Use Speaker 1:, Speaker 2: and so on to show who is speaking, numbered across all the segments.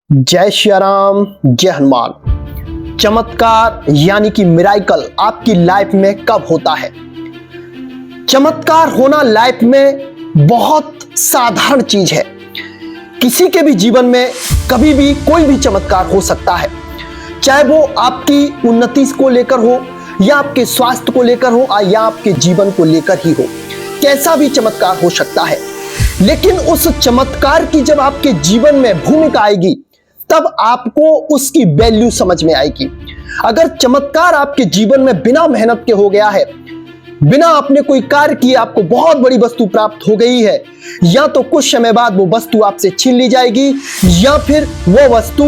Speaker 1: जय श्री राम, जय हनुमान। चमत्कार यानी कि मिराइकल आपकी लाइफ में कब होता है? चमत्कार होना लाइफ में बहुत साधारण चीज है। किसी के भी जीवन में कभी भी कोई भी चमत्कार हो सकता है, चाहे वो आपकी उन्नति को लेकर हो या आपके स्वास्थ्य को लेकर हो या आपके जीवन को लेकर ही हो। कैसा भी चमत्कार हो सकता है, लेकिन उस चमत्कार की जब आपके जीवन में भूमिका आएगी तब आपको उसकी वैल्यू समझ में आएगी। अगर चमत्कार आपके जीवन में बिना मेहनत के हो गया है, बिना आपने कोई कार्य किए आपको बहुत बड़ी वस्तु प्राप्त हो गई है, या तो कुछ समय बाद वो वस्तु आपसे छीन ली जाएगी या फिर वो वस्तु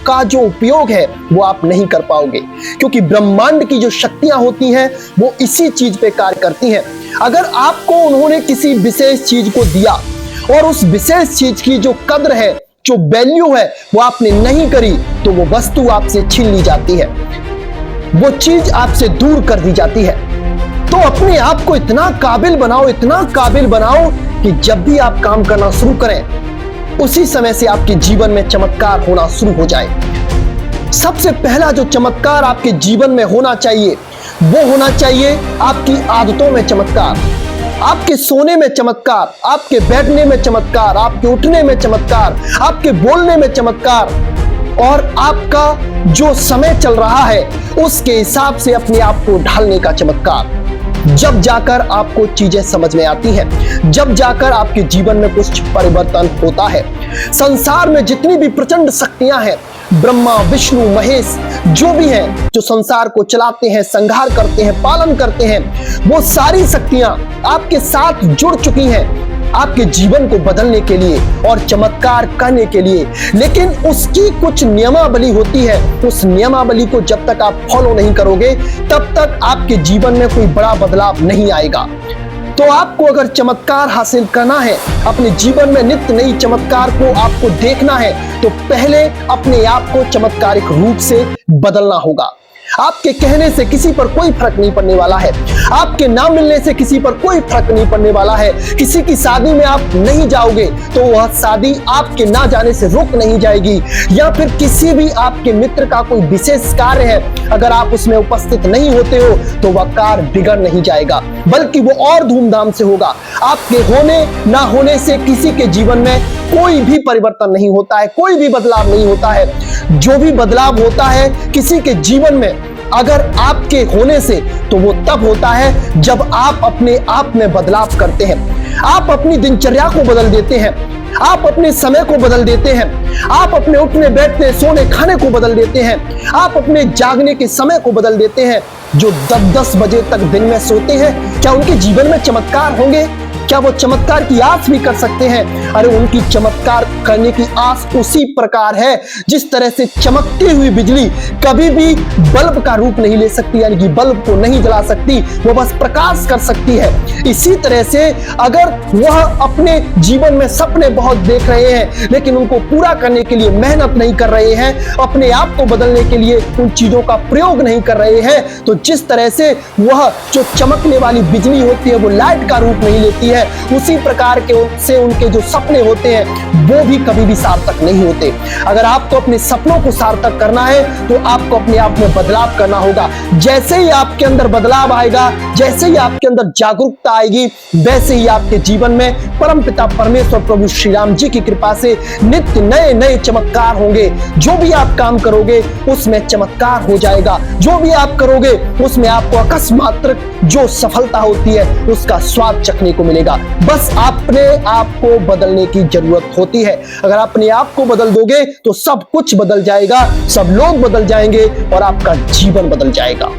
Speaker 1: का जो उपयोग है वो आप नहीं कर पाओगे, क्योंकि ब्रह्मांड की जो शक्तियां होती हैं वो इसी चीज पे कार्य करती हैं। अगर आपको उन्होंने किसी विशेष चीज को दिया और उस विशेष चीज की जो कद्र है, जो वैल्यू है, वो आपने नहीं करी तो वो वस्तु आपसे छीन ली जाती है, वो चीज आपसे दूर कर दी जाती है। तो अपने आप को इतना काबिल बनाओ, इतना काबिल बनाओ कि जब भी आप काम करना शुरू करें उसी समय से आपके जीवन में चमत्कार होना शुरू हो जाए। सबसे पहला जो चमत्कार आपके जीवन में होना चाहिए वो होना चाहिए आपकी आदतों में चमत्कार, आपके सोने में चमत्कार, आपके बैठने में चमत्कार, आपके उठने में चमत्कार, आपके बोलने में चमत्कार, और आपका जो समय चल रहा है उसके हिसाब से अपने आप को ढालने का चमत्कार। जब जाकर आपको चीजें समझ में आती हैं, जब जाकर आपके जीवन में कुछ परिवर्तन होता है। संसार में जितनी भी प्रचंड शक्तियां हैं, ब्रह्मा विष्णु महेश जो भी हैं, जो संसार को चलाते हैं, संहार करते हैं, पालन करते हैं, वो सारी शक्तियां आपके साथ जुड़ चुकी हैं आपके जीवन को बदलने के लिए और चमत्कार करने के लिए। लेकिन उसकी कुछ नियमावली होती है, उस नियमावली को जब तक आप फॉलो नहीं करोगे तब तक आपके जीवन में कोई बड़ा बदलाव नहीं आएगा। तो आपको अगर चमत्कार हासिल करना है, अपने जीवन में नित्य नई चमत्कार को आपको देखना है, तो पहले अपने आप को चमत्कारिक रूप से बदलना होगा। आपके कहने से किसी पर कोई फर्क नहीं पड़ने वाला है, आपके ना मिलने से किसी पर कोई फर्क नहीं पड़ने वाला है। किसी की शादी में आप नहीं जाओगे तो वह शादी आपके ना जाने से रुक नहीं जाएगी, या फिर किसी भी आपके मित्र का कोई विशेष कार्य है, अगर आप उसमें उपस्थित नहीं होते हो तो वह कार्य बिगड़ नहीं जाएगा, बल्कि वो और धूमधाम से होगा। आपके होने ना होने से किसी के जीवन में कोई भी परिवर्तन नहीं होता है, कोई भी बदलाव नहीं होता है। जो भी बदलाव होता है किसी के जीवन में अगर आपके होने से, तो वो तब होता है जब आप अपने आप में बदलाव करते हैं, आप अपनी दिनचर्या को बदल देते हैं, आप अपने समय को बदल देते हैं, आप अपने उठने बैठने सोने खाने को बदल देते हैं, आप अपने जागने के समय को बदल देते हैं। जो 10-10 बजे तक दिन में सोते हैं, क्या उनके जीवन में चमत्कार होंगे? क्या वो चमत्कार की आस भी कर सकते हैं? अरे उनकी चमत्कार करने की आस उसी प्रकार है जिस तरह से चमकती हुई बिजली कभी भी बल्ब का रूप नहीं ले सकती, यानी कि बल्ब को नहीं जला सकती, वो बस प्रकाश कर सकती है। इसी तरह से अगर वह अपने जीवन में सपने बहुत देख रहे हैं लेकिन उनको पूरा करने के लिए मेहनत नहीं कर रहे हैं, अपने आप को बदलने के लिए उन चीजों का प्रयोग नहीं कर रहे हैं, तो जिस तरह से वह जो चमकने वाली बिजली होती है वो लाइट का रूप नहीं लेती है, उसी प्रकार के से उनके जो सपने होते हैं वो भी कभी भी सार्थक नहीं होते। अगर आपको अपने सपनों को सार्थक करना है तो आपको अपने आप में बदलाव करना होगा। जैसे ही आपके अंदर बदलाव आएगा, जैसे ही आपके अंदर जागरूकता आएगी, वैसे ही आपके जीवन में परमपिता परमेश्वर प्रभु श्री राम जी की कृपा से नित्य नए नए चमत्कार होंगे। जो भी आप काम करोगे उसमें चमत्कार हो जाएगा, जो भी आप करोगे उसमें आपको अकस्मात जो सफलता होती है उसका स्वाद चखने को मिलेगा। बस अपने आप को बदलने की जरूरत होती है। अगर अपने आप को बदल दोगे तो सब कुछ बदल जाएगा, सब लोग बदल जाएंगे और आपका जीवन बदल जाएगा।